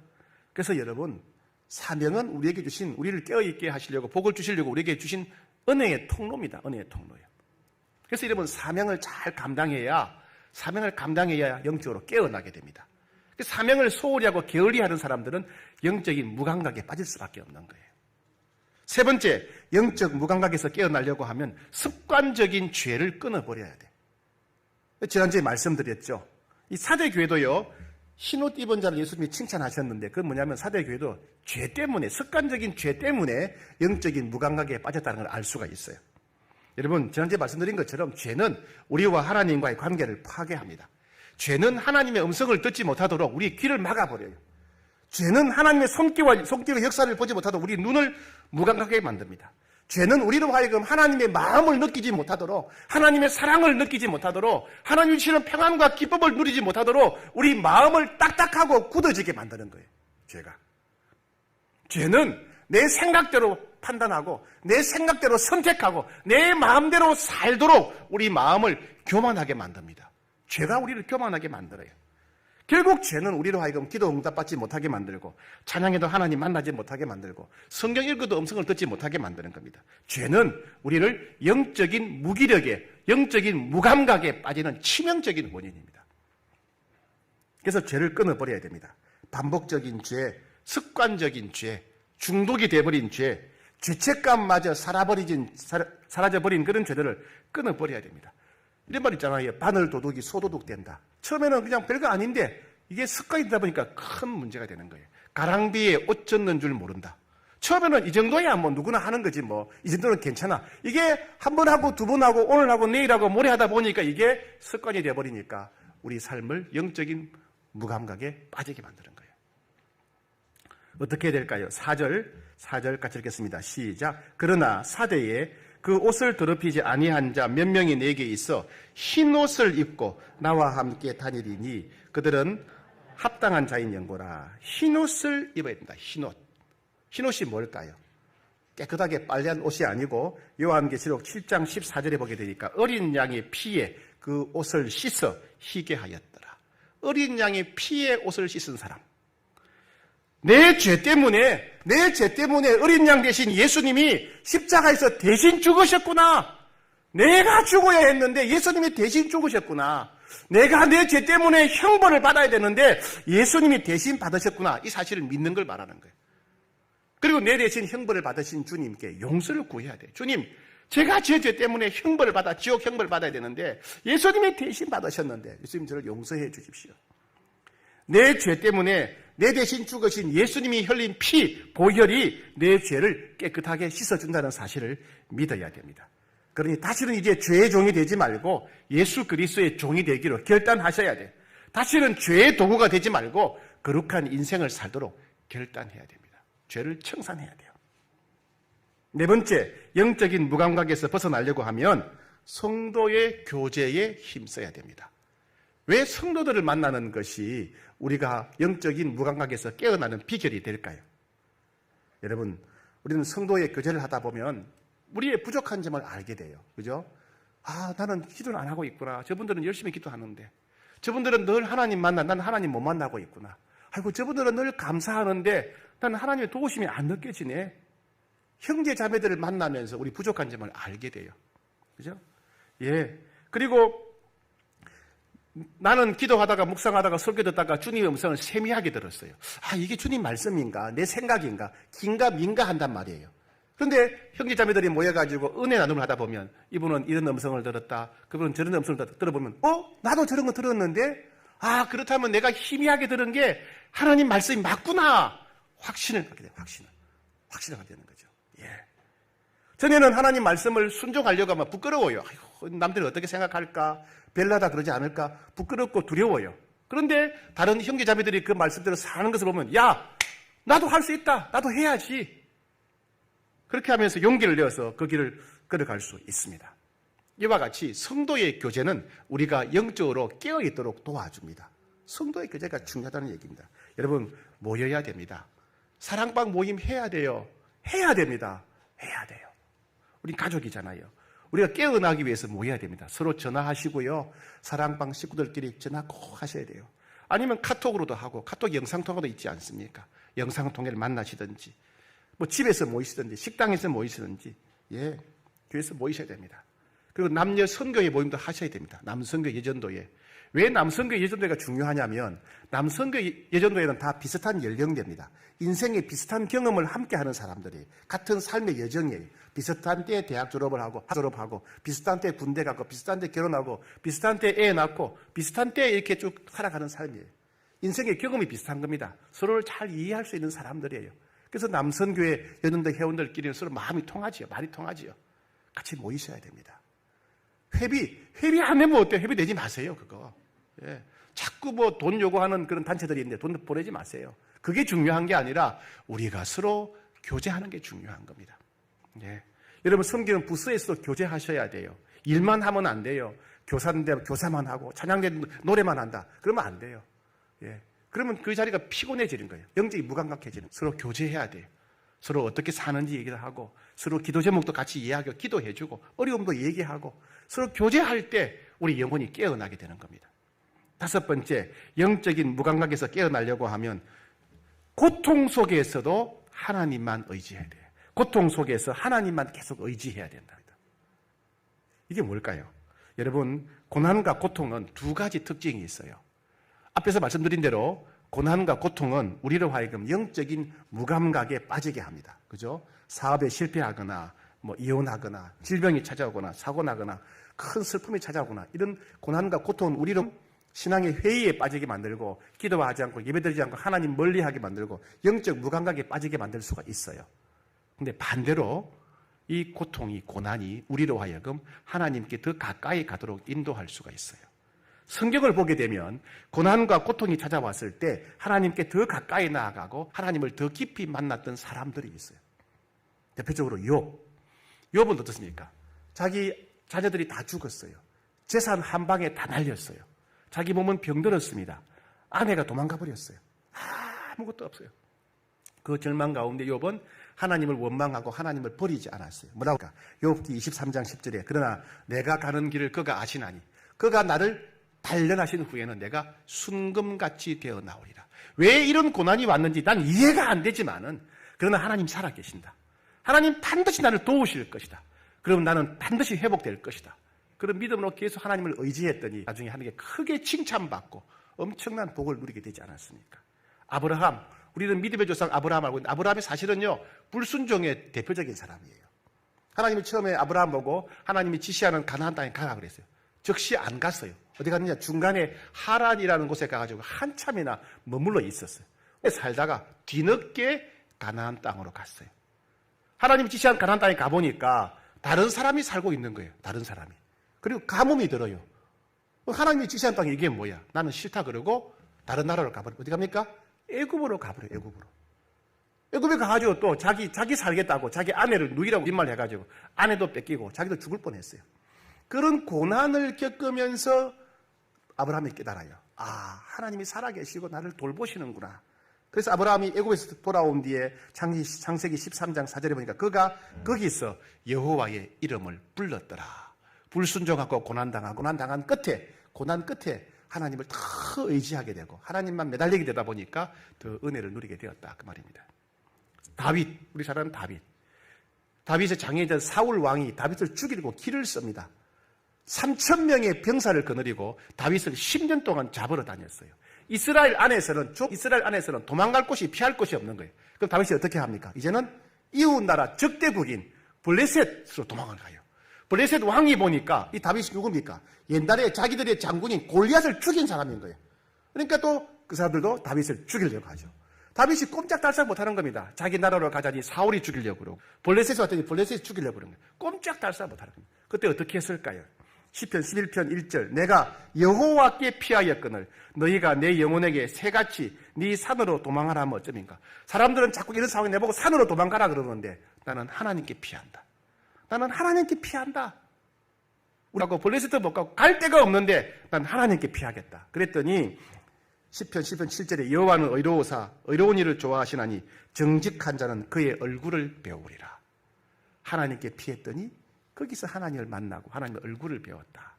그래서 여러분 사명은 우리에게 주신 우리를 깨어있게 하시려고 복을 주시려고 우리에게 주신 은혜의 통로입니다. 은혜의 통로예요. 그래서 여러분 사명을 잘 감당해야 영적으로 깨어나게 됩니다. 사명을 소홀히 하고 게을리 하는 사람들은 영적인 무감각에 빠질 수밖에 없는 거예요. 세 번째, 영적 무감각에서 깨어나려고 하면 습관적인 죄를 끊어버려야 돼. 지난주에 말씀드렸죠. 이 사대교회도요, 흰옷 입은 자를 예수님이 칭찬하셨는데 그건 뭐냐면 사대교회도 죄 때문에, 습관적인 죄 때문에 영적인 무감각에 빠졌다는 걸 알 수가 있어요. 여러분 지난주에 말씀드린 것처럼 죄는 우리와 하나님과의 관계를 파괴합니다. 죄는 하나님의 음성을 듣지 못하도록 우리 귀를 막아버려요. 죄는 하나님의 손길과 역사를 보지 못하도록 우리 눈을 무감각하게 만듭니다. 죄는 우리로 하여금 하나님의 마음을 느끼지 못하도록 하나님의 사랑을 느끼지 못하도록 하나님이 주시는 평안과 기쁨을 누리지 못하도록 우리 마음을 딱딱하고 굳어지게 만드는 거예요. 죄는 내 생각대로 판단하고 내 생각대로 선택하고 내 마음대로 살도록 우리 마음을 교만하게 만듭니다. 죄가 우리를 교만하게 만들어요. 결국 죄는 우리로 하여금 기도 응답받지 못하게 만들고 찬양해도 하나님 만나지 못하게 만들고 성경 읽어도 음성을 듣지 못하게 만드는 겁니다. 죄는 우리를 영적인 무기력에 영적인 무감각에 빠지는 치명적인 원인입니다. 그래서 죄를 끊어버려야 됩니다. 반복적인 죄, 습관적인 죄, 중독이 돼버린 죄, 죄책감마저 사라져버린 그런 죄들을 끊어버려야 됩니다. 이런 말 있잖아요. 바늘 도둑이 소도둑 된다. 처음에는 그냥 별거 아닌데 이게 습관이 되다 보니까 큰 문제가 되는 거예요. 가랑비에 옷 젖는 줄 모른다. 처음에는 이 정도야 뭐 누구나 하는 거지 뭐 이 정도는 괜찮아. 이게 한 번 하고 두 번 하고 오늘 하고 내일 하고 모레 하다 보니까 이게 습관이 돼버리니까 우리 삶을 영적인 무감각에 빠지게 만드는 거예요. 어떻게 해야 될까요? 4절 같이 읽겠습니다. 시작. 그러나 사대에 그 옷을 더럽히지 아니한 자 몇 명이 내게 있어 흰 옷을 입고 나와 함께 다니리니 그들은 합당한 자인 연고라. 흰 옷을 입어야 된다. 흰 옷. 흰 옷이 뭘까요? 깨끗하게 빨래한 옷이 아니고 요한계시록 7장 14절에 보게 되니까 어린 양의 피에 그 옷을 씻어 희게 하였더라. 어린 양의 피에 옷을 씻은 사람. 내 죄 때문에 어린 양 대신 예수님이 십자가에서 대신 죽으셨구나. 내가 죽어야 했는데 예수님이 대신 죽으셨구나. 내가 내 죄 때문에 형벌을 받아야 되는데 예수님이 대신 받으셨구나. 이 사실을 믿는 걸 말하는 거예요. 그리고 내 대신 형벌을 받으신 주님께 용서를 구해야 돼요. 주님, 제가 제 죄 때문에 형벌을 받아 지옥 형벌을 받아야 되는데 예수님이 대신 받으셨는데 예수님 저를 용서해 주십시오. 내 죄 때문에 내 대신 죽으신 예수님이 흘린 피, 보혈이 내 죄를 깨끗하게 씻어준다는 사실을 믿어야 됩니다. 그러니 다시는 이제 죄의 종이 되지 말고 예수 그리스도의 종이 되기로 결단하셔야 돼요. 다시는 죄의 도구가 되지 말고 거룩한 인생을 살도록 결단해야 됩니다. 죄를 청산해야 돼요. 네 번째, 영적인 무감각에서 벗어나려고 하면 성도의 교제에 힘써야 됩니다. 왜 성도들을 만나는 것이 우리가 영적인 무감각에서 깨어나는 비결이 될까요? 여러분, 우리는 성도의 교제를 하다 보면 우리의 부족한 점을 알게 돼요. 그죠? 아, 나는 기도를 안 하고 있구나. 저분들은 열심히 기도하는데. 저분들은 늘 하나님 만나, 나는 하나님 못 만나고 있구나. 아이고, 저분들은 늘 감사하는데 나는 하나님의 도우심이 안 느껴지네. 형제 자매들을 만나면서 우리 부족한 점을 알게 돼요. 그죠? 예. 그리고 나는 기도하다가 묵상하다가 설교 듣다가 주님의 음성을 세미하게 들었어요. 아, 이게 주님 말씀인가? 내 생각인가? 긴가 민가 한단 말이에요. 그런데 형제자매들이 모여가지고 은혜 나눔을 하다 보면 이분은 이런 음성을 들었다. 그분은 저런 음성을 들어보면 나도 저런 거 들었는데 아, 그렇다면 내가 희미하게 들은 게 하나님 말씀이 맞구나. 확신을 갖게 돼요. 확신을 갖게 되는 거죠. 예. 전에는 하나님 말씀을 순종하려고 하면 부끄러워요. 아이고, 남들이 어떻게 생각할까? 별나다 그러지 않을까? 부끄럽고 두려워요. 그런데 다른 형제자매들이 그 말씀대로 사는 것을 보면 야, 나도 할 수 있다. 나도 해야지. 그렇게 하면서 용기를 내어서 그 길을 걸어갈 수 있습니다. 이와 같이 성도의 교제는 우리가 영적으로 깨어있도록 도와줍니다. 성도의 교제가 중요하다는 얘기입니다. 여러분, 모여야 됩니다. 사랑방 모임 해야 돼요. 해야 됩니다. 해야 돼요. 우린 가족이잖아요. 우리가 깨어나기 위해서 모여야 됩니다. 서로 전화하시고요. 사랑방 식구들끼리 전화 꼭 하셔야 돼요. 아니면 카톡으로도 하고, 카톡 영상통화도 있지 않습니까? 영상통화를 만나시든지, 뭐 집에서 모이시든지, 식당에서 모이시든지, 예, 교회에서 모이셔야 됩니다. 그리고 남녀 선교회 모임도 하셔야 됩니다. 남선교 예전도회. 왜 남선교 예전도회가 중요하냐면 남선교 예전도회는 다 비슷한 연령대입니다. 인생의 비슷한 경험을 함께하는 사람들이 같은 삶의 여정이에요. 비슷한 때에 대학 졸업하고 비슷한 때에 군대 가고 비슷한 때에 결혼하고 비슷한 때에 애 낳고 비슷한 때에 이렇게 쭉 살아가는 삶이에요. 인생의 경험이 비슷한 겁니다. 서로를 잘 이해할 수 있는 사람들이에요. 그래서 남선교회 연원대 회원들끼리는 서로 마음이 통하지요. 말이 통하지요. 같이 모이셔야 됩니다. 회비 안 내면 어때요? 회비 내지 마세요, 그거. 예. 자꾸 뭐 돈 요구하는 그런 단체들이 있는데 돈 보내지 마세요. 그게 중요한 게 아니라 우리가 서로 교제하는 게 중요한 겁니다. 예. 여러분, 섬기는 부스에서 교제하셔야 돼요. 일만 하면 안 돼요. 교사인데 교사만 하고 찬양대 노래만 한다. 그러면 안 돼요. 예. 그러면 그 자리가 피곤해지는 거예요. 영적이 무감각해지는. 서로 교제해야 돼요. 서로 어떻게 사는지 얘기를 하고 서로 기도 제목도 같이 이야기하고 기도해주고 어려움도 얘기하고 서로 교제할 때 우리 영혼이 깨어나게 되는 겁니다. 다섯 번째, 영적인 무감각에서 깨어나려고 하면 고통 속에서도 하나님만 의지해야 돼요. 고통 속에서 하나님만 계속 의지해야 된다. 이게 뭘까요? 여러분, 고난과 고통은 두 가지 특징이 있어요. 앞에서 말씀드린 대로 고난과 고통은 우리로 하여금 영적인 무감각에 빠지게 합니다. 그죠? 사업에 실패하거나, 뭐 이혼하거나, 질병이 찾아오거나, 사고 나거나, 큰 슬픔이 찾아오거나, 이런 고난과 고통은 우리로 신앙의 회의에 빠지게 만들고, 기도하지 않고, 예배드리지 않고, 하나님 멀리하게 만들고, 영적 무감각에 빠지게 만들 수가 있어요. 근데 반대로 이 고통이, 고난이 우리로 하여금 하나님께 더 가까이 가도록 인도할 수가 있어요. 성경을 보게 되면 고난과 고통이 찾아왔을 때 하나님께 더 가까이 나아가고 하나님을 더 깊이 만났던 사람들이 있어요. 대표적으로 욥은 어떻습니까? 자기 자녀들이 다 죽었어요. 재산 한 방에 다 날렸어요. 자기 몸은 병들었습니다. 아내가 도망가 버렸어요. 아무것도 없어요. 그 절망 가운데 욥은 하나님을 원망하고 하나님을 버리지 않았어요. 뭐라고 할까? 욥기 23장 10절에 그러나 내가 가는 길을 그가 아시나니 그가 나를 단련하신 후에는 내가 순금같이 되어 나오리라. 왜 이런 고난이 왔는지 난 이해가 안 되지만은 그러나 하나님 살아계신다. 하나님 반드시 나를 도우실 것이다. 그럼 나는 반드시 회복될 것이다. 그런 믿음으로 계속 하나님을 의지했더니 나중에 하나님께 크게 칭찬받고 엄청난 복을 누리게 되지 않았습니까? 아브라함, 우리는 믿음의 조상 아브라함 알고 있는데 아브라함이 사실은요 불순종의 대표적인 사람이에요. 하나님이 처음에 아브라함 보고 하나님이 지시하는 가나안 땅에 가라 그랬어요. 즉시 안 갔어요. 어디 갔느냐? 중간에 하란이라는 곳에 가가지고 한참이나 머물러 있었어요. 살다가 뒤늦게 가나안 땅으로 갔어요. 하나님이 지시한 가나안 땅에 가보니까 다른 사람이 살고 있는 거예요. 다른 사람이. 그리고 가뭄이 들어요. 하나님이 지시한 땅이 이게 뭐야? 나는 싫다 그러고 다른 나라로 가버려. 어디 갑니까? 애굽으로 가버려. 애굽으로. 애굽에 가가지고 또 자기 살겠다고 자기 아내를 누이라고 뒷말 해가지고 아내도 뺏기고 자기도 죽을 뻔했어요. 그런 고난을 겪으면서 아브라함이 깨달아요. 아, 하나님이 살아계시고 나를 돌보시는구나. 그래서 아브라함이 애굽에서 돌아온 뒤에 창세기 13장 4절에 보니까 그가 거기서 여호와의 이름을 불렀더라. 불순종하고 고난당한 끝에 하나님을 더 의지하게 되고 하나님만 매달리게 되다 보니까 더 은혜를 누리게 되었다. 그 말입니다. 다윗, 우리 잘 아는 다윗. 다윗의 장애자 사울 왕이 다윗을 죽이려고 길을 씁니다. 3,000명의 병사를 거느리고 다윗을 10년 동안 잡으러 다녔어요. 이스라엘 안에서는 도망갈 곳이 피할 곳이 없는 거예요. 그럼 다윗이 어떻게 합니까? 이제는 이웃 나라 적대국인 블레셋으로 도망을 가요. 블레셋 왕이 보니까 이 다윗이 누굽니까? 옛날에 자기들의 장군인 골리앗을 죽인 사람인 거예요. 그러니까 또 그 사람들도 다윗을 죽이려고 하죠. 다윗이 꼼짝달싹 못하는 겁니다. 자기 나라로 가자니 사울이 죽이려고 그러고 블레셋에 왔더니 블레셋이 죽이려고 그러는 거예요. 꼼짝달싹 못하는 겁니다. 그때 어떻게 했을까요? 시편 11편 1절 내가 여호와께 피하였거늘 너희가 내 영혼에게 새같이 네 산으로 도망하라 하면 어쩌민가. 사람들은 자꾸 이런 상황에 내보고 산으로 도망가라 그러는데 나는 하나님께 피한다. 나는 하나님께 피한다. 우리하고 블레셋도 못 가고 갈 데가 없는데 난 하나님께 피하겠다. 그랬더니 시편 7절에 여호와는 의로우사 의로운 일을 좋아하시나니 정직한 자는 그의 얼굴을 배우리라. 하나님께 피했더니 거기서 하나님을 만나고 하나님의 얼굴을 배웠다.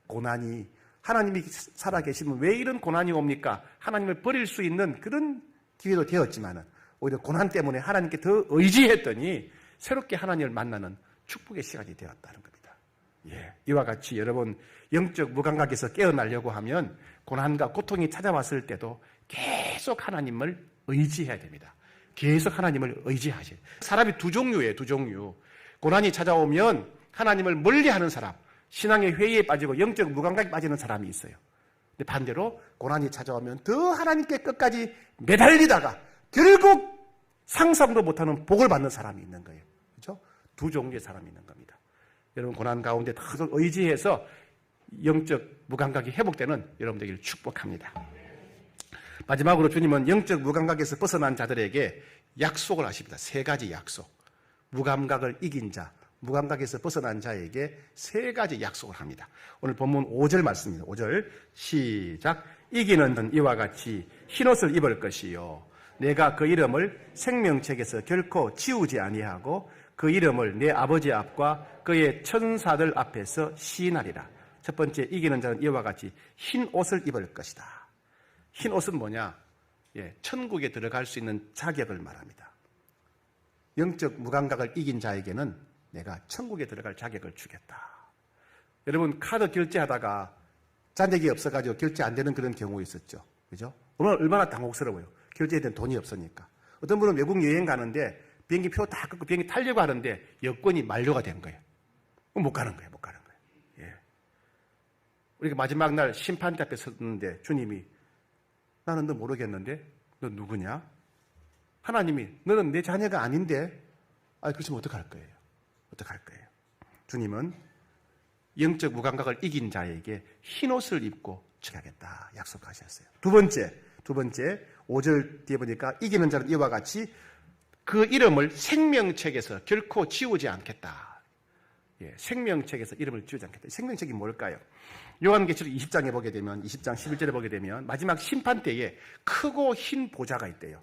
고난이 하나님이 살아계시면 왜 이런 고난이 옵니까? 하나님을 버릴 수 있는 그런 기회도 되었지만은 오히려 고난 때문에 하나님께 더 의지했더니 새롭게 하나님을 만나는 축복의 시간이 되었다는 겁니다. 예, 이와 같이 여러분 영적 무감각에서 깨어나려고 하면 고난과 고통이 찾아왔을 때도 계속 하나님을 의지해야 됩니다. 계속 하나님을 의지하셔야 돼요. 사람이 두 종류예요. 두 종류. 고난이 찾아오면 하나님을 멀리하는 사람, 신앙의 회의에 빠지고 영적 무감각에 빠지는 사람이 있어요. 근데 반대로 고난이 찾아오면 더 하나님께 끝까지 매달리다가 결국 상상도 못하는 복을 받는 사람이 있는 거예요. 그렇죠? 두 종류의 사람이 있는 겁니다. 여러분 고난 가운데 계속 의지해서 영적 무감각이 회복되는 여러분 되기를 축복합니다. 마지막으로 주님은 영적 무감각에서 벗어난 자들에게 약속을 하십니다. 세 가지 약속. 무감각을 이긴 자, 무감각에서 벗어난 자에게 세 가지 약속을 합니다. 오늘 본문 5절 말씀입니다. 5절 시작. 이기는 자는 이와 같이 흰옷을 입을 것이요 내가 그 이름을 생명책에서 결코 지우지 아니하고 그 이름을 내 아버지 앞과 그의 천사들 앞에서 시인하리라. 첫 번째, 이기는 자는 이와 같이 흰 옷을 입을 것이다. 흰 옷은 뭐냐? 천국에 들어갈 수 있는 자격을 말합니다. 영적 무감각을 이긴 자에게는 내가 천국에 들어갈 자격을 주겠다. 여러분 카드 결제하다가 잔액이 없어가지고 결제 안 되는 그런 경우 있었죠. 그죠? 얼마나 당혹스러워요. 결제에 대한 돈이 없으니까. 어떤 분은 외국 여행 가는데 비행기 표 다 끊고 비행기 타려고 하는데 여권이 만료가 된 거예요. 못 가는 거예요. 예. 우리가 마지막 날 심판대 앞에 섰는데 주님이 나는 너 모르겠는데 너 누구냐? 하나님이 너는 내 자녀가 아닌데 그렇지면 어떡할 거예요? 주님은 영적 무감각을 이긴 자에게 흰옷을 입고 처하겠다 약속하셨어요. 두 번째 5절 뒤에 보니까 이기는 자는 이와 같이 그 이름을 생명책에서 결코 지우지 않겠다. 생명책에서 이름을 지우지 않겠다. 생명책이 뭘까요? 요한계시록 20장에 보게 되면 20장 11절에 보게 되면 마지막 심판 때에 크고 흰 보좌가 있대요.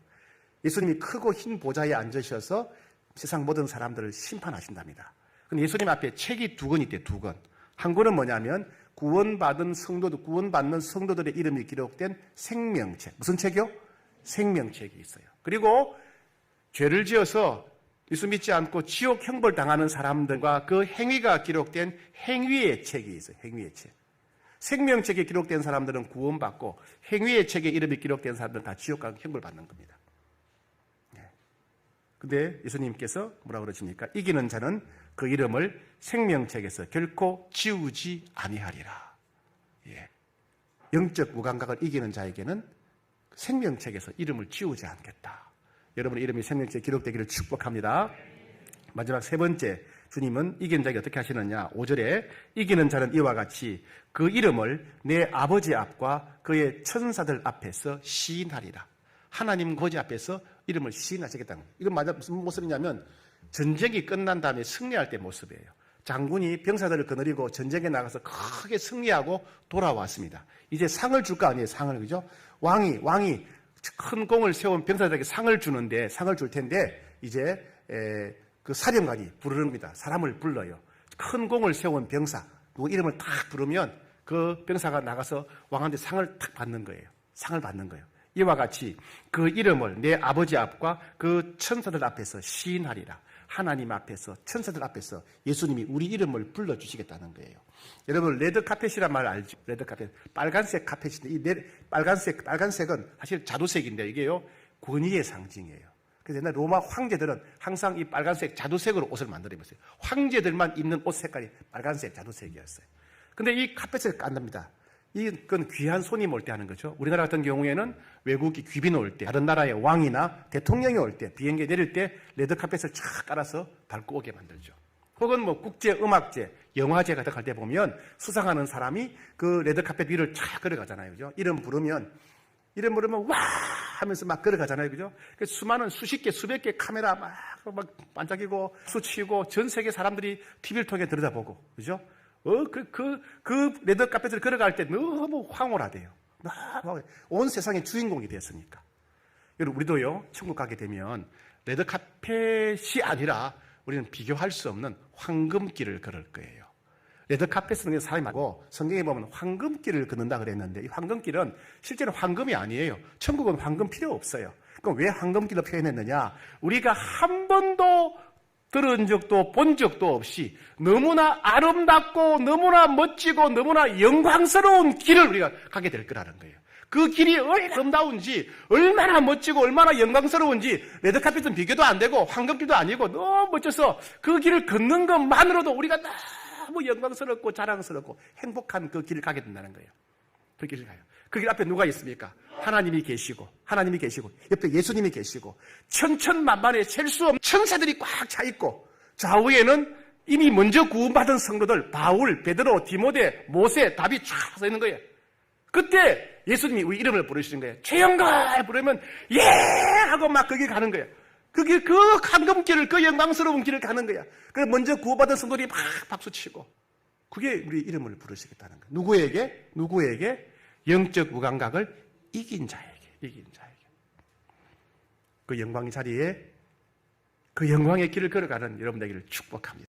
예수님이 크고 흰 보좌에 앉으셔서 세상 모든 사람들을 심판하신답니다. 근데 예수님 앞에 책이 두 권 있대요. 두 권. 한 권은 뭐냐면 구원받는 성도들의 이름이 기록된 생명책. 무슨 책이요? 생명책이 있어요. 그리고 죄를 지어서 예수 믿지 않고 지옥 형벌 당하는 사람들과 그 행위가 기록된 행위의 책이 있어요. 행위의 책. 생명책에 기록된 사람들은 구원받고 행위의 책에 이름이 기록된 사람들은 다 지옥 가 형벌 받는 겁니다. 근데 예수님께서 뭐라고 그러십니까? 이기는 자는 그 이름을 생명책에서 결코 지우지 아니하리라. 영적 무감각을 이기는 자에게는 생명책에서 이름을 지우지 않겠다. 여러분의 이름이 생명책에 기록되기를 축복합니다. 마지막 세 번째, 주님은 이기는 자에게 어떻게 하시느냐? 5절에 이기는 자는 이와 같이 그 이름을 내 아버지 앞과 그의 천사들 앞에서 시인하리라. 하나님 거지 앞에서 이름을 시인하시겠다는 거예요. 이건 맞아 무슨 모습이냐면 전쟁이 끝난 다음에 승리할 때 모습이에요. 장군이 병사들을 거느리고 전쟁에 나가서 크게 승리하고 돌아왔습니다. 이제 상을 줄 거 아니에요. 상을, 그죠? 왕이 큰 공을 세운 병사들에게 상을 주는데, 상을 줄 텐데 이제 그 사령관이 부르는 겁니다. 사람을 불러요. 큰 공을 세운 병사 누구 이름을 탁 부르면 그 병사가 나가서 왕한테 상을 탁 받는 거예요. 상을 받는 거예요. 이와 같이 그 이름을 내 아버지 앞과 그 천사들 앞에서 시인하리라. 하나님 앞에서, 천사들 앞에서 예수님이 우리 이름을 불러주시겠다는 거예요. 여러분, 레드카펫이란 말 알죠? 레드카펫. 빨간색 카펫인데, 이 빨간색은 사실 자두색인데, 이게요, 권위의 상징이에요. 그래서 옛날 로마 황제들은 항상 이 빨간색 자두색으로 옷을 만들어 입었어요. 황제들만 입는 옷 색깔이 빨간색 자두색이었어요. 근데 이 카펫을 깐답니다. 이건 귀한 손님 올 때 하는 거죠. 우리나라 같은 경우에는 외국이 귀빈 올 때, 다른 나라의 왕이나 대통령이 올 때, 비행기에 내릴 때 레드카펫을 쫙 깔아서 밟고 오게 만들죠. 혹은 뭐 국제음악제, 영화제 같은 거 할 때 보면 수상하는 사람이 그 레드카펫 위를 쫙 걸어가잖아요. 그죠? 이름 부르면 와! 하면서 막 걸어가잖아요. 그죠? 수많은 수십 개, 수백 개 카메라 막 반짝이고 수치고 전 세계 사람들이 TV를 통해 들여다보고. 그죠? 그 레드카펫을 걸어갈 때 너무 황홀하대요. 온 세상의 주인공이 되었으니까. 여러분, 우리도요, 천국 가게 되면 레드카펫이 아니라 우리는 비교할 수 없는 황금길을 걸을 거예요. 레드카펫은 사람이 말고 성경에 보면 황금길을 걷는다 그랬는데 이 황금길은 실제로 황금이 아니에요. 천국은 황금 필요 없어요. 그럼 왜 황금길로 표현했느냐? 우리가 한 번도 들은 적도 본 적도 없이 너무나 아름답고 너무나 멋지고 너무나 영광스러운 길을 우리가 가게 될 거라는 거예요. 그 길이 얼마나 아름다운지 얼마나 멋지고 얼마나 영광스러운지 레드카펫은 비교도 안 되고 황금길도 아니고 너무 멋져서 그 길을 걷는 것만으로도 우리가 너무 영광스럽고 자랑스럽고 행복한 그 길을 가게 된다는 거예요. 그 길을 가요. 그 길 앞에 누가 있습니까? 하나님이 계시고 옆에 예수님이 계시고 천천만만에 셀 수 없는 천사들이 꽉 차 있고 좌우에는 이미 먼저 구원받은 성도들 바울, 베드로, 디모데, 모세, 다윗 쫙 서 있는 거예요. 그때 예수님이 우리 이름을 부르시는 거예요. 최영걸 부르면 예 하고 막 거기 가는 거예요. 그 황금길을 그 영광스러운 길을 가는 거야. 그래서 먼저 구원받은 성도들이 막 박수치고 그게 우리 이름을 부르시겠다는 거예요. 누구에게? 영적 무감각을 이긴 자에게. 그 영광의 자리에 그 영광의 길을 걸어가는 여러분 되기를 축복합니다.